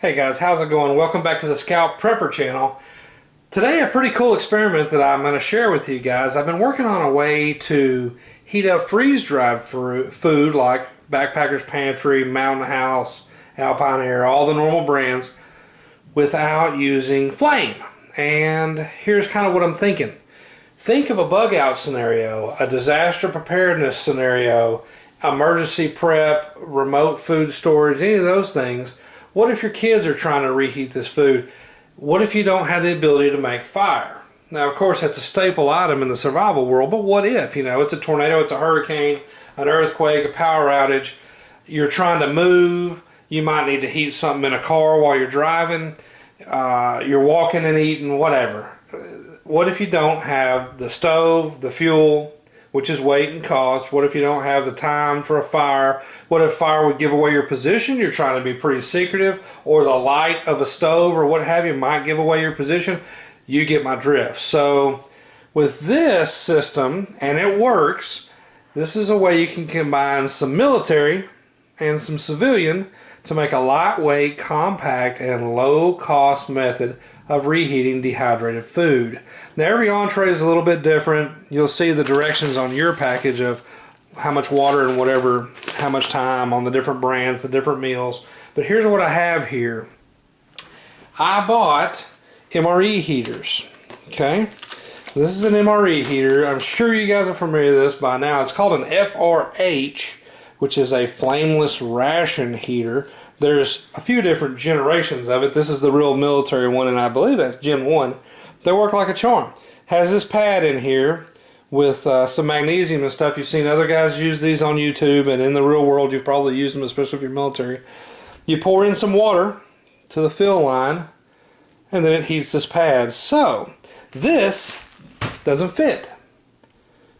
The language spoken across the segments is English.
Hey guys, how's it going? Welcome back to the Scout Prepper channel. Today a pretty cool experiment that I'm going to share with you guys. I've been working on a way to heat up freeze-dried food like Backpacker's Pantry, Mountain House, Alpine Air, all the normal brands without using flame. And here's kind of what I'm thinking. Think of a bug out scenario, a disaster preparedness scenario, emergency prep, remote food storage, any of those things. What if your kids are trying to reheat this food? What if you don't have the ability to make fire? Now, of course, that's a staple item in the survival world, but what if? You know, it's a tornado, it's a hurricane, an earthquake, a power outage. You're trying to move. You might need to heat something in a car while you're driving. You're walking and eating, whatever. What if you don't have the stove, the fuel, which is weight and cost? What if you don't have the time for a fire? What if fire would give away your position? You're trying to be pretty secretive, or the light of a stove or what have you might give away your position. You get my drift. So with this system, and it works, this is a way you can combine some military and some civilian to make a lightweight, compact, and low-cost method of reheating dehydrated food. Now every entree is a little bit different. You'll see the directions on your package of how much water and whatever, how much time on the different brands, the different meals. But here's what I have here. I bought MRE heaters. Okay, this is an MRE heater. I'm sure you guys are familiar with this by now. It's called an FRH, which is a flameless ration heater. There's a few different generations of it. This is the real military one, and I believe that's Gen 1. They work like a charm. Has this pad in here with some magnesium and stuff. You've seen other guys use these on YouTube, and in the real world you've probably used them, especially if you're military. You pour in some water to the fill line, and then it heats this pad. So this doesn't fit.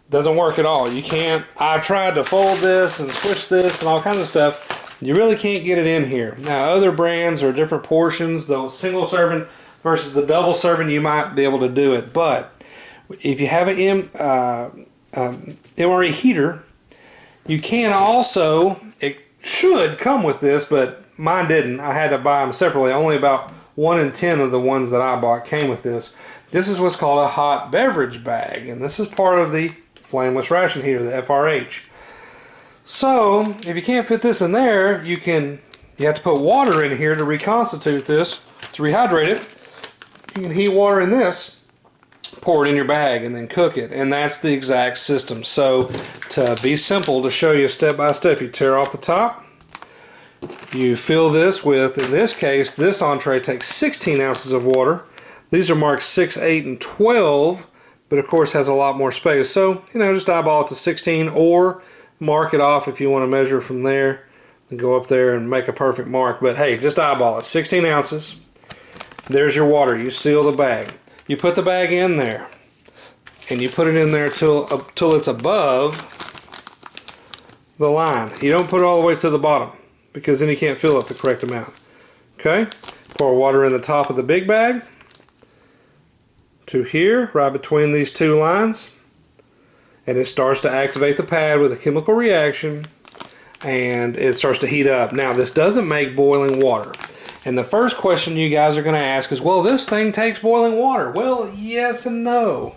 Doesn't work at all. You can't. I tried to fold this and switch this and all kinds of stuff. You really can't get it in here. Now other brands are different portions. The single serving versus the double serving, you might be able to do it. But if you have an MRE heater, you can also, it should come with this, but mine didn't. I had to buy them separately. Only about 1 in 10 of the ones that I bought came with this. This is what's called a hot beverage bag, and this is part of the flameless ration heater, the FRH. So if you can't fit this in there, you have to put water in here to reconstitute this, to rehydrate it. You can heat water in this, pour it in your bag, and then cook it. And that's the exact system. So to be simple, to show you step by step, you tear off the top. You fill this with, in this case, this entree takes 16 ounces of water. These are marked 6, 8, and 12, but of course has a lot more space. So, you know, just eyeball it to 16, or mark it off if you want to measure from there and go up there and make a perfect mark. But hey, just eyeball it. 16 ounces. There's your water. You seal the bag. You put the bag in there, and you put it in there till it's above the line. You don't put it all the way to the bottom, because then you can't fill it the correct amount. Okay? Pour water in the top of the big bag to here, right between these two lines. And it starts to activate the pad with a chemical reaction, and it starts to heat up. Now this doesn't make boiling water, and the first question you guys are going to ask is, well, this thing takes boiling water. Well, yes and no.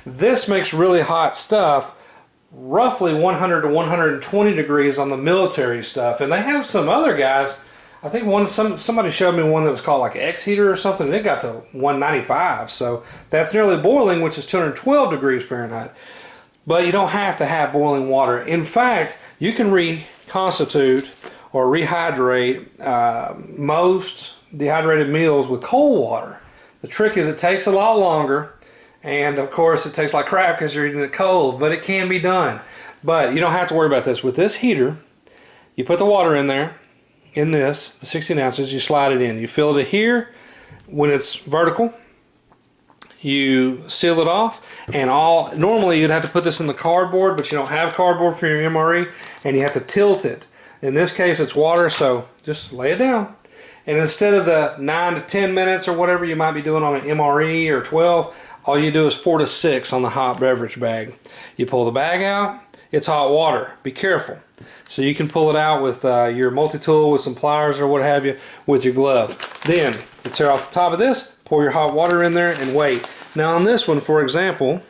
This makes really hot stuff, roughly 100 to 120 degrees on the military stuff, and they have some other guys. I think somebody showed me one that was called like X heater or something, and it got to 195, so that's nearly boiling, which is 212 degrees Fahrenheit. But you don't have to have boiling water. In fact, you can reconstitute or rehydrate most dehydrated meals with cold water. The trick is it takes a lot longer, and of course it tastes like crap because you're eating it cold, but it can be done. But you don't have to worry about this. With this heater, you put the water in there, in this, the 16 ounces, you slide it in. You fill it here when it's vertical. You seal it off, and normally you'd have to put this in the cardboard, but you don't have cardboard for your MRE, and you have to tilt it. In this case it's water, so just lay it down. And instead of the 9 to 10 minutes or whatever you might be doing on an MRE or 12, all you do is 4 to 6 on the hot beverage bag. You pull the bag out, it's hot water. Be careful. So you can pull it out with your multi-tool with some pliers or what have you with your glove. Then you tear off the top of this, pour your hot water in there and wait. Now on this one, for example,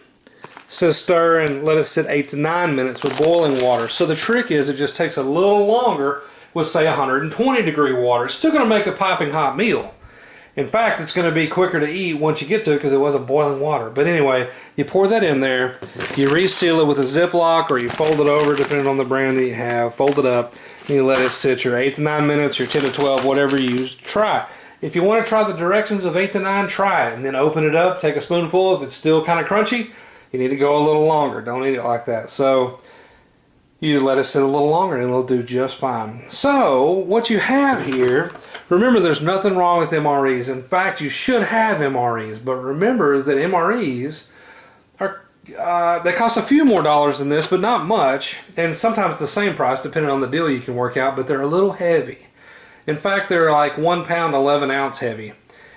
it says stir and let it sit 8 to 9 minutes with boiling water. So the trick is it just takes a little longer with say 120 degree water. It's still going to make a piping hot meal. In fact, it's going to be quicker to eat once you get to it because it wasn't boiling water. But anyway, you pour that in there, you reseal it with a Ziploc or you fold it over depending on the brand that you have, fold it up, and you let it sit your 8 to 9 minutes or 10 to 12, whatever you use. Try. If you want to try the directions of 8 to 9, try it. And then open it up, take a spoonful. If it's still kind of crunchy, you need to go a little longer. Don't eat it like that. So you let it sit a little longer and it'll do just fine. So what you have here, remember there's nothing wrong with MREs. In fact, you should have MREs, but remember that MREs are they cost a few more dollars than this, but not much, and sometimes the same price depending on the deal you can work out, but they're a little heavy. In fact, they're like 1 pound 11 ounce heavy.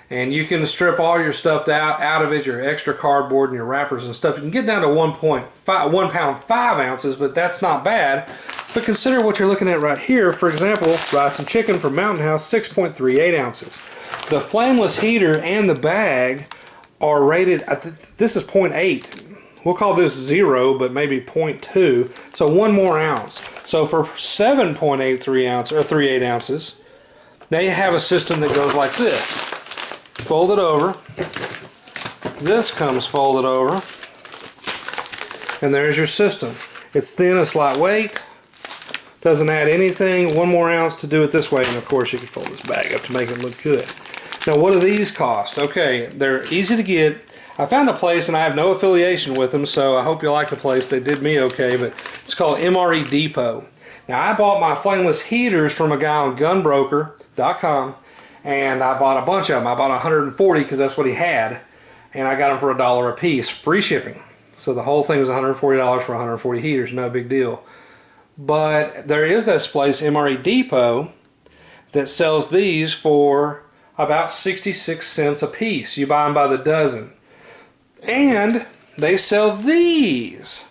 And you can strip all your stuff out of it, your extra cardboard and your wrappers and stuff. You can get down to 1 pound 5 ounces, but that's not bad. But consider what you're looking at right here. For example, rice and chicken from Mountain House, 6.38 ounces. The Flameless heater and the bag are rated, this is 0.8. We'll call this 0, but maybe 0.2. So 1 more ounce. So for 7.83 ounces, or 38 ounces, now you have a system that goes like this. Fold it over. This comes folded over. And there's your system. It's thin, it's lightweight. Doesn't add anything. 1 more ounce to do it this way. And of course you can fold this bag up to make it look good. Now what do these cost? Okay, they're easy to get. I found a place and I have no affiliation with them, so I hope you like the place. They did me okay, but it's called MRE Depot. Now I bought my flameless heaters from a guy on gunbroker.com. And I bought a bunch of them. I bought 140 because that's what he had. And I got them for $1 a piece. Free shipping. So the whole thing was $140 for 140 heaters. No big deal. But there is this place, MRE Depot, that sells these for about 66 cents a piece. You buy them by the dozen. And they sell these.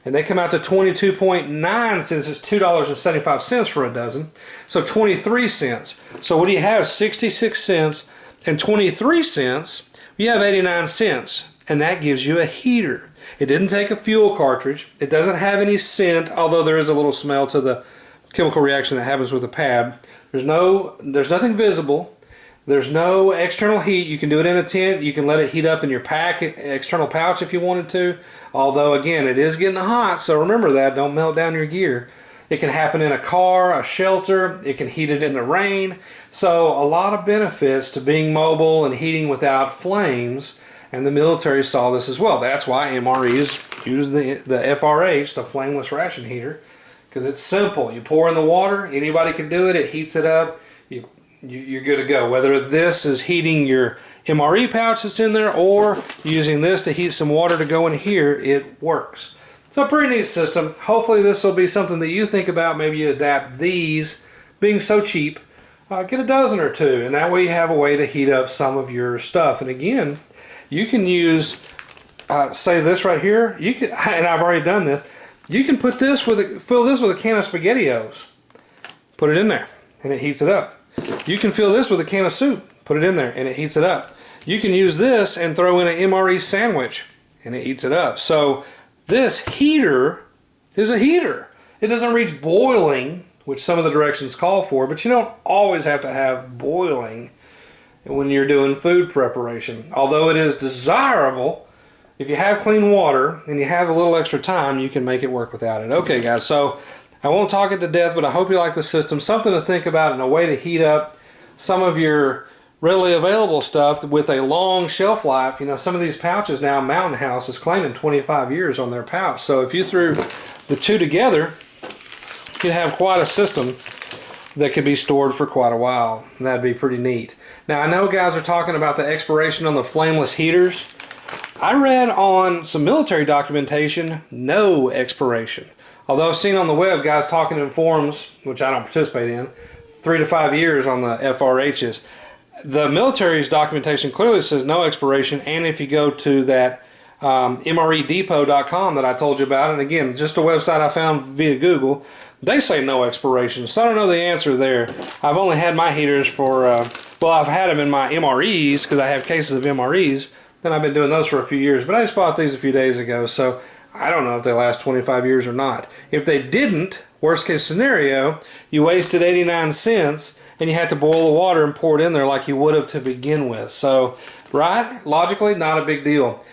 And they come out to 22.9 cents. It's $2.75 for a dozen. So 23 cents. So what do you have? 66 cents and 23 cents. You have 89 cents. And that gives you a heater. It didn't take a fuel cartridge. It doesn't have any scent, although there is a little smell to the chemical reaction that happens with the pad. There's nothing visible. There's no external heat. You can do it in a tent. You can let it heat up in your pack, external pouch if you wanted to. Although, again, it is getting hot, so remember that. Don't melt down your gear. It can happen in a car, a shelter. It can heat it in the rain. So a lot of benefits to being mobile and heating without flames. And the military saw this as well. That's why MREs use the FRH, the flameless ration heater, because it's simple. You pour in the water. Anybody can do it. It heats it up. You're good to go. Whether this is heating your MRE pouch that's in there or using this to heat some water to go in here, it works. So a pretty neat system. Hopefully this will be something that you think about. Maybe you adapt these, being so cheap. Get a dozen or two, and that way you have a way to heat up some of your stuff. And again, you can use, say this right here. You can, and I've already done this. You can put this fill this with a can of SpaghettiOs. Put it in there, and it heats it up. You can fill this with a can of soup, put it in there, and it heats it up. You can use this and throw in an MRE sandwich, and it heats it up. So this heater is a heater. It doesn't reach boiling, which some of the directions call for, but you don't always have to have boiling when you're doing food preparation. Although it is desirable, if you have clean water and you have a little extra time, you can make it work without it. Okay, guys, so I won't talk it to death, but I hope you like the system. Something to think about and a way to heat up some of your readily available stuff with a long shelf life. You know, some of these pouches now, Mountain House is claiming 25 years on their pouch. So if you threw the two together, you'd have quite a system that could be stored for quite a while. And that'd be pretty neat. Now, I know guys are talking about the expiration on the flameless heaters. I read on some military documentation, no expiration. Although I've seen on the web guys talking in forums, which I don't participate in, 3 to 5 years on the FRHs. The military's documentation clearly says no expiration, and if you go to that MREDepot.com that I told you about. And again, just a website I found via Google. They say no expiration, so I don't know the answer there. I've only had my heaters for, well, I've had them in my MREs because I have cases of MREs. Then I've been doing those for a few years, but I just bought these a few days ago, so I don't know if they last 25 years or not. If they didn't, worst case scenario, you wasted 89 cents and you had to boil the water and pour it in there like you would have to begin with. So, right, logically, not a big deal.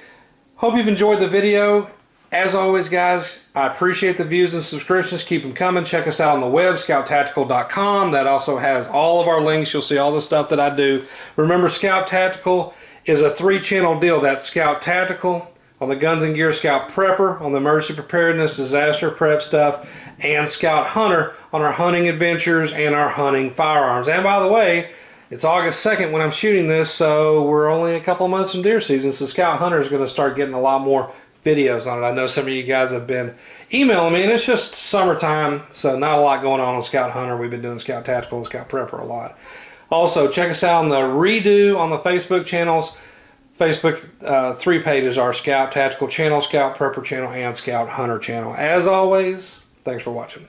Hope you've enjoyed the video. As always, guys, I appreciate the views and subscriptions. Keep them coming. Check us out on the web, scouttactical.com. That also has all of our links. You'll see all the stuff that I do. Remember, Scout Tactical is a 3-channel deal. That's Scout Tactical on the Guns and Gear, Scout Prepper on the emergency preparedness, disaster prep stuff, and Scout Hunter on our hunting adventures and our hunting firearms. And by the way, it's August 2nd when I'm shooting this, so we're only a couple of months from deer season, so Scout Hunter is going to start getting a lot more videos on it. I know some of you guys have been emailing me, and it's just summertime, so not a lot going on Scout Hunter. We've been doing Scout Tactical and Scout Prepper a lot. Also, check us out on the Redo on the Facebook channels. Facebook 3 pages are Scout Tactical channel, Scout Prepper channel, and Scout Hunter channel. As always, thanks for watching.